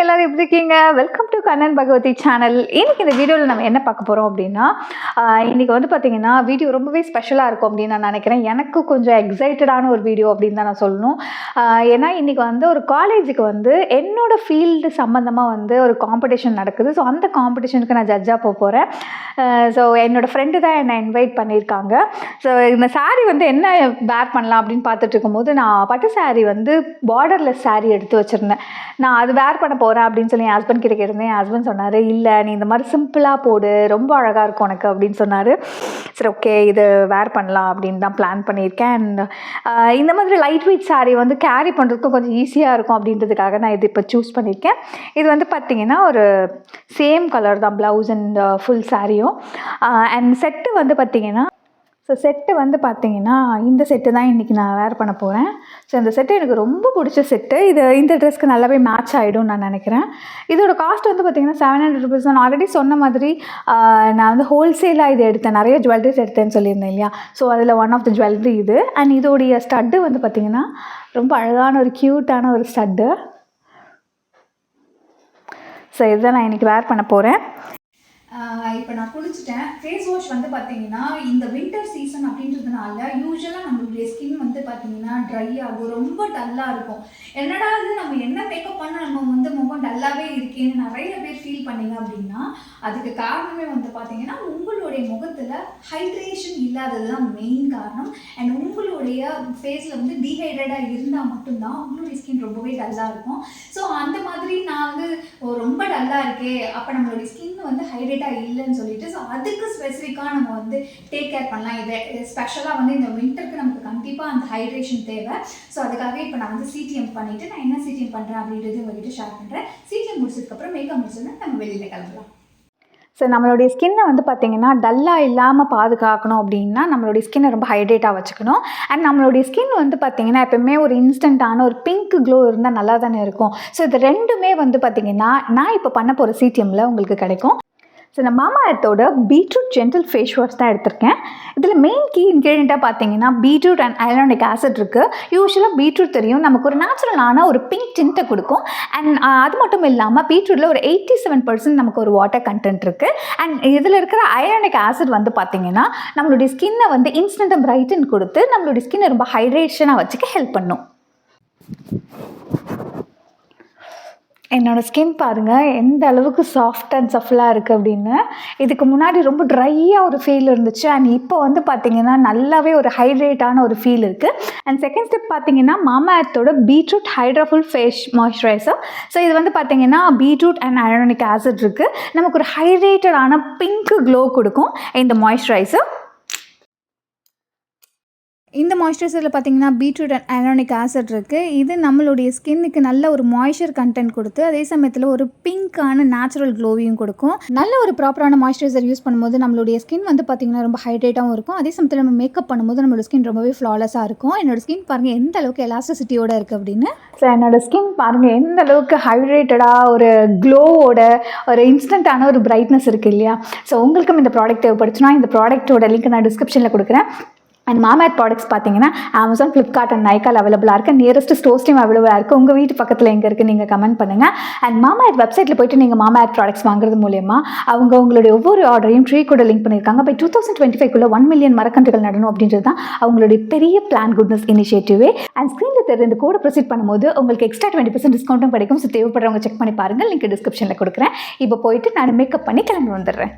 எல்லாரும் எப்படி இருக்கீங்க? Welcome to Kannan Bhagavathi channel. இன்னைக்கு இந்த வீடியோவில் நம்ம என்ன பார்க்க போகிறோம் அப்படின்னா, இன்னைக்கு வந்து பார்த்தீங்கன்னா வீடியோ ரொம்பவே ஸ்பெஷலாக இருக்கும் அப்படின்னு நான் நினைக்கிறேன். எனக்கு கொஞ்சம் எக்ஸைட்டடான ஒரு வீடியோ அப்படின்னு தான் நான் சொல்லணும். ஏன்னா இன்றைக்கி வந்து ஒரு காலேஜுக்கு வந்து என்னோடய ஃபீல்டு சம்மந்தமாக வந்து ஒரு காம்படிஷன் நடக்குது. ஸோ அந்த காம்படிஷனுக்கு நான் ஜட்ஜாக போக போகிறேன். ஸோ என்னோடய ஃப்ரெண்டு தான் என்னை இன்வைட் பண்ணியிருக்காங்க. ஸோ இந்த சாரீ வந்து என்ன வேர் பண்ணலாம் அப்படின்னு பார்த்துட்டு இருக்கும்போது நான் பட்டு சாரீ வந்து பார்டர்லெஸ் சாரீ எடுத்து வச்சுருந்தேன். நான் அது வேர் பண்ண போகிறேன் அப்படின்னு சொல்லி என் ஹஸ்பண்ட் கிட்ட கேட்டிருந்தேன். என் ஹஸ்பண்ட் சொன்னார், இல்லை நீ இந்த மாதிரி சிம்பிளாக போடு, ரொம்ப அழகாக இருக்கும் உனக்கு அப்படின்னு சொன்னார். சரி ஓகே இது வேர் பண்ணலாம் அப்படின்னு தான் பிளான் பண்ணியிருக்கேன். அண்ட் இந்த மாதிரி லைட் வெயிட் சாரீ வந்து கேரி பண்ணுறதுக்கும் கொஞ்சம் ஈஸியாக இருக்கும் அப்படின்றதுக்காக நான் இது இப்போ சூஸ் பண்ணியிருக்கேன். இது வந்து பார்த்திங்கன்னா ஒரு சேம் கலர் தான் ப்ளவுஸ் அண்ட் ஃபுல் சாரியும். அண்ட் செட்டு வந்து பார்த்திங்கன்னா செட்டு வந்து பார்த்திங்கன்னா இந்த செட்டு தான் இன்றைக்கி நான் வேர் பண்ண போகிறேன். ஸோ இந்த செட்டு எனக்கு ரொம்ப பிடிச்ச செட்டு. இந்த ட்ரெஸ்க்கு நல்லாவே மேட்ச் ஆகிடும் நான் நினைக்கிறேன். இதோட காஸ்ட் வந்து பார்த்திங்கன்னா 700 rupees. நான் ஆல்ரெடி சொன்ன மாதிரி நான் வந்து ஹோல்சேலாக இது எடுத்தேன், நிறைய ஜுவல்லரிஸ் எடுத்தேன்னு சொல்லியிருந்தேன் இல்லையா. ஸோ அதில் ஒன் ஆஃப் த ஜுவல்லரி இது. அண்ட் இதோடைய ஸ்டட்டு வந்து பார்த்திங்கன்னா ரொம்ப அழகான ஒரு க்யூட்டான ஒரு ஸ்டட்டு. ஸோ இதுதான் நான் இன்றைக்கி வேர் பண்ண போகிறேன். இப்போ நான் குளிச்சுட்டேன். ஃபேஸ் வாஷ் வந்து பார்த்தீங்கன்னா இந்த வின்டர் சீசன் அப்படின்றதுனால யூஸ்வலாக நம்மளுடைய ஸ்கின் வந்து பார்த்தீங்கன்னா ட்ரை ஆகும், ரொம்ப டல்லாக இருக்கும். என்னடா இது நம்ம என்ன மேக்கப் பண்ண நம்ம வந்து முகம் டல்லாகவே இருக்கேன்னு நிறைய பேர் ஃபீல் பண்ணிங்க அப்படின்னா அதுக்கு காரணமே வந்து பார்த்தீங்கன்னா உங்களுடைய முகத்தில் ஹைட்ரேஷன் இல்லாதது தான் மெயின் காரணம். அண்ட் உங்களுடைய ஃபேஸில் வந்து டீஹைட்ரேட்டாக இருந்தால் மட்டும்தான் உங்களுடைய ஸ்கின் ரொம்பவே டல்லாக இருக்கும். ஸோ அந்த மாதிரி நான் வந்து ரொம்ப டல்லாக இருக்கே, அப்போ நம்மளுடைய ஸ்கின் வந்து ஹைட்ரேட்டாக இல்லைன்னு சொல்லிட்டு ஸோ அதுக்கு ஸ்பெசிஃபிக்காக நம்ம வந்து டேக் கேர் பண்ணலாம். இதை ஸ்பெஷலாக வந்து இந்த வின்டருக்கு நமக்கு கண்டிப்பாக அந்த ஹைட்ரேஷன் தேவை. ஸோ அதுக்காக இப்போ நான் வந்து சிடிஎம் பண்ணிவிட்டு நான் என்ன சிடிஎம் பண்ணுறேன் அப்படின்றது உங்கள்கிட்ட ஷேர் பண்ணுறேன். சிடிஎம் முடிச்சதுக்கப்புறம் மேக்கப் முடிச்சதுன்னா நம்ம வெளியில் கிளம்பலாம். ஸோ நம்மளுடைய ஸ்கின்னை வந்து பார்த்திங்கன்னா டல்லாக இல்லாமல் பாதுகாக்கணும் அப்படின்னா நம்மளுடைய ஸ்கின்னை ரொம்ப ஹைட்ரேட்டாக வச்சுக்கணும். அண்ட் நம்மளுடைய ஸ்கின் வந்து பார்த்திங்கன்னா எப்போவுமே ஒரு இன்ஸ்டண்ட்டான ஒரு பிங்க் க்ளோ இருந்தால் நல்லா தானே இருக்கும். ஸோ இது ரெண்டுமே வந்து பார்த்திங்கன்னா நான் இப்போ பண்ண போகிற சிடிஎம்மில் உங்களுக்கு கிடைக்கும். ஸோ நான் மாமா எர்த்தோட பீட்ரூட் ஜென்டில் ஃபேஸ் வாஷ் தான் எடுத்திருக்கேன். இதில் மெயின் கீ இன்க்ரீடியண்ட்டாக பார்த்தீங்கன்னா பீட்ரூட் அண்ட் ஹைலூரோனிக் ஆசிட் இருக்குது. யூஸ்வலாக பீட்ரூட் தெரியும் நமக்கு ஒரு நேச்சுரலான ஒரு பிங்க் டிண்ட்டை கொடுக்கும். அண்ட் அது மட்டும் இல்லாமல் பீட்ரூட்டில் ஒரு 87% நமக்கு ஒரு வாட்டர் கண்டென்ட் இருக்குது. அண்ட் இதில் இருக்கிற ஹைலூரோனிக் ஆசிட் வந்து பார்த்திங்கன்னா நம்மளுடைய ஸ்கின்னை வந்து இன்ஸ்டண்ட்டாக பிரைட்டன் கொடுத்து நம்மளுடைய ஸ்கின்னை ரொம்ப ஹைட்ரேஷனாக வச்சுக்க ஹெல்ப் பண்ணும். என்னோடய ஸ்கின் பாருங்கள் எந்த அளவுக்கு சாஃப்ட் அண்ட் சஃப்லாக இருக்குது அப்படின்னு. இதுக்கு முன்னாடி ரொம்ப ட்ரையாக ஒரு ஃபீல் இருந்துச்சு. அண்ட் இப்போ வந்து பார்த்திங்கன்னா நல்லாவே ஒரு ஹைட்ரேட்டான ஒரு ஃபீல் இருக்குது. அண்ட் செகண்ட் ஸ்டெப் பார்த்திங்கன்னா மாமா எர்த்தோட பீட்ரூட் ஹைட்ராஃபுல் ஃபேஸ் மாய்ஸ்சரைசர். ஸோ இது வந்து பார்த்திங்கன்னா பீட்ரூட் அண்ட் ஹைலூரோனிக் ஆசிட் இருக்குது. நமக்கு ஒரு ஹைட்ரேட்டடான பிங்க் க்ளோ கொடுக்கும் இந்த மாய்ஸ்சரைசர். இந்த மாய்ஸ்சரைசரில் பார்த்திங்கன்னா பீட்ரூட் அண்ட் ஹைலூரோனிக் ஆசிட் இருக்குது. இது நம்மளுடைய ஸ்கின்னுக்கு நல்ல ஒரு மாய்ஸ்சர் கண்டென்ட் கொடுத்து அதே சமயத்தில் ஒரு பிங்க்கான நேச்சுரல் க்ளோவையும் கொடுக்கும். நல்ல ஒரு ப்ராப்பரான மாய்ஸ்சரைசர் யூஸ் பண்ணும்போது நம்மளுடைய ஸ்கின் வந்து பார்த்திங்கன்னா ரொம்ப ஹைட்ரேட்டாகவும் இருக்கும். அதே சமயத்தில் நம்ம மேக்கப் பண்ணும்போது நம்மளோட ஸ்கின் ரொம்பவே ஃப்ளாலெஸ்ஸாக இருக்கும். என்னோடய ஸ்கின் பாருங்கள் எந்த அளவுக்கு எலாஸ்டிசிட்டியோடு இருக்குது அப்படின்னு. ஸோ என்னோடய ஸ்கின் பாருங்கள் எந்த அளவுக்கு ஹைட்ரேட்டடாக ஒரு க்ளோவோட ஒரு இன்ஸ்டண்ட்டான ஒரு பிரைட்னஸ் இருக்குது இல்லையா. ஸோ உங்களுக்கும் இந்த ப்ராடக்ட் தேவைப்படுச்சுன்னா இந்த ப்ராடக்ட்டோட லிங்க் நான் டிஸ்கிரிப்ஷனில் கொடுக்குறேன். அண்ட் மாமா எர்த் ப்ராடக்ட்ஸ் பார்த்தீங்கன்னா அமேசான், ஃப்ளிப்கார்ட் அண்ட் நைக்கால் அவைலபிளாக இருக்குது. நியரஸ்ட் ஸ்டோர்ஸ்லையும் அவைலபிளாக இருக்குது. உங்கள் வீட்டு பக்கத்தில் எங்கே இருக்குது நீங்கள் கமெண்ட் பண்ணுங்கள். அண்ட் மாமா எர்த் வெப்சைட்டில் போய்ட்டு நீங்கள் மாமா எர்த் ப்ராடக்ட்ஸ் வாங்குறது மூலயமா அவங்க உங்களுடைய ஒவ்வொரு ஆர்டரையும் ட்ரீ கூட லிங்க் பண்ணியிருக்காங்க. பை 2025 1 மில்லியன் மரக்கன்றுகள் நடணும் அப்படின்றது தான் அவங்களுடைய பெரிய பிளான் குட்னஸ் இனிஷியேட்டிவே. அண்ட் ஸ்க்ரீனில் தெரிஞ்ச இந்த கோடை ப்ரொசீட் பண்ணும்போது உங்களுக்கு எக்ஸ்ட்ரா 20% டிஸ்கவுண்ட்டும் கிடைக்கும். ஸோ தேவைப்படுறவங்க செக் பண்ணி பாருங்கள், லிங்க் டிஸ்கிரிப்ஷனில் கொடுக்குறேன். இப்போ போயிட்டு நான் மேக்கப் பண்ணி கிளம்பி வந்துடுறேன்.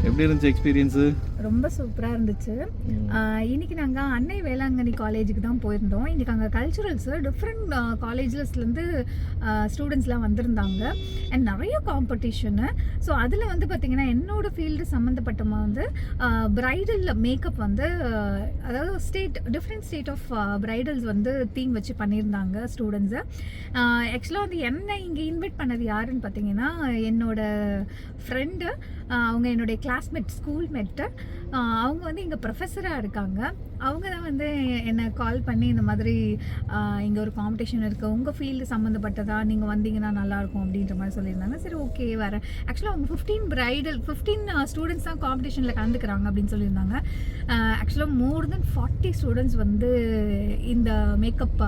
எப்படி இருந்துச்சு எக்ஸ்பீரியன்ஸு? ரொம்ப சூப்பராக இருந்துச்சு. இன்றைக்கி நாங்கள் அன்னை வேளாங்கண்ணி காலேஜுக்கு தான் போயிருந்தோம். இன்றைக்கி அங்கே கல்ச்சுரல்ஸு டிஃப்ரெண்ட் காலேஜஸ்லேருந்து ஸ்டூடெண்ட்ஸ்லாம் வந்திருந்தாங்க. அண்ட் நிறைய காம்படிஷனு. ஸோ அதில் வந்து பார்த்திங்கன்னா என்னோடய ஃபீல்டு சம்மந்தப்பட்டமாக வந்து ப்ரைடல் மேக்கப் வந்து அதாவது டிஃப்ரெண்ட் ஸ்டேட் ஆஃப் ப்ரைடல்ஸ் வந்து தீம் வச்சு பண்ணியிருந்தாங்க ஸ்டூடெண்ட்ஸு. ஆக்சுவலாக வந்து என்னை இங்கே இன்வைட் பண்ணது யாருன்னு பார்த்தீங்கன்னா என்னோட ஃப்ரெண்டு, அவங்க என்னுடைய கிளாஸ்மேட், ஸ்கூல்மேட்டு. அவங்க வந்து இங்கே ப்ரொஃபஸராக இருக்காங்க. அவங்க தான் வந்து என்னை கால் பண்ணி இந்த மாதிரி இங்கே ஒரு காம்படிஷன் இருக்குது, உங்கள் ஃபீல்டு சம்மந்தப்பட்டதா, நீங்கள் வந்தீங்கன்னா நல்லாயிருக்கும் அப்படின்ற மாதிரி சொல்லியிருந்தாங்க. சரி ஓகே வரேன். ஆக்சுவலாக அவங்க 15 ஸ்டூடெண்ட்ஸ் தான் காம்படிஷனில் கலந்துக்கிறாங்க அப்படின்னு சொல்லியிருந்தாங்க. ஆக்சுவலாக மோர் தென் 40 ஸ்டூடெண்ட்ஸ் வந்து இந்த மேக்கப்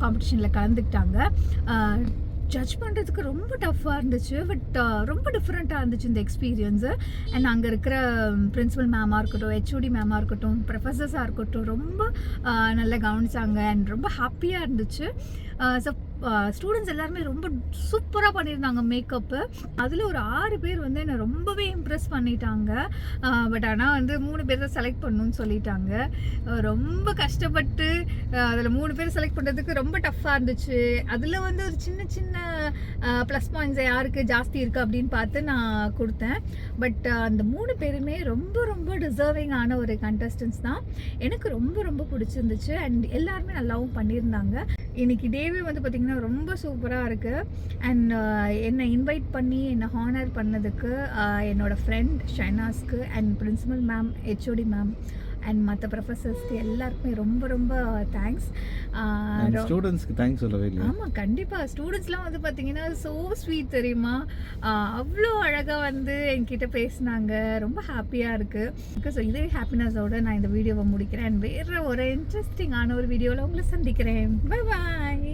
காம்படிஷனில் கலந்துக்கிட்டாங்க. ஜட்ஜ் பண்ணுறதுக்கு ரொம்ப டஃப்பாக இருந்துச்சு. பட் ரொம்ப டிஃப்ரெண்ட்டாக இருந்துச்சு இந்த எக்ஸ்பீரியன்ஸு. அண்ட் அங்கே இருக்கிற பிரின்சிபல் மேமாக இருக்கட்டும், ஹெச்ஓடி மேமாக இருக்கட்டும், ப்ரொஃபஸர்ஸாக இருக்கட்டும், ரொம்ப நல்லா கவனிச்சாங்க. அண்ட் ரொம்ப ஹாப்பியாக இருந்துச்சு. ஸோ ஸ்டூடெண்ட்ஸ் எல்லாருமே ரொம்ப சூப்பராக பண்ணியிருந்தாங்க மேக்கப்பு. அதில் ஒரு 6 பேர் வந்து என்னை ரொம்பவே இம்ப்ரெஸ் பண்ணிட்டாங்க. பட் ஆனால் வந்து 3 பேர் தான் செலக்ட் பண்ணணும்னு சொல்லிட்டாங்க. ரொம்ப கஷ்டப்பட்டு அதில் 3 பேர் செலக்ட் பண்ணுறதுக்கு ரொம்ப டஃப்பாக இருந்துச்சு. அதில் வந்து ஒரு சின்ன சின்ன ப்ளஸ் பாயிண்ட்ஸ் யாருக்கு ஜாஸ்தி இருக்குது அப்படின்னு பார்த்து நான் கொடுத்தேன். பட் அந்த 3 பேருமே ரொம்ப ரொம்ப டிசர்விங்கான ஒரு கண்டஸ்டன்ஸ் தான். எனக்கு ரொம்ப ரொம்ப பிடிச்சிருந்துச்சு. அண்ட் எல்லாருமே நல்லாவும் பண்ணியிருந்தாங்க. இன்னைக்கு டேவே வந்து பார்த்திங்கன்னா ரொம்ப சூப்பராக இருக்குது. அண்ட் என்னை இன்வைட் பண்ணி என்னை ஹானர் பண்ணதுக்கு என்னோட ஃப்ரெண்ட் ஷைனாஸ்க்கு and principal ma'am, HOD ma'am and மற்ற ப்ரொஃபஸர்ஸ்க்கு எல்லாருக்குமே ரொம்ப ரொம்ப தேங்க்ஸ். ஸ்டூடெண்ட்ஸ்க்கு தேங்க்ஸ் சொல்லவே இல்லை? ஆமாம், கண்டிப்பாக. ஸ்டூடெண்ட்ஸ்லாம் வந்து பார்த்தீங்கன்னா ஸோ ஸ்வீட் தெரியுமா. அவ்வளோ அழகாக வந்து என்கிட்ட பேசினாங்க. ரொம்ப ஹாப்பியாக இருக்குது. ஸோ இதே ஹாப்பினஸோடு நான் இந்த வீடியோவை முடிக்கிறேன். வேறு ஒரு இன்ட்ரெஸ்டிங்கான ஒரு வீடியோவில் உங்களை சந்திக்கிறேன். Bye bye.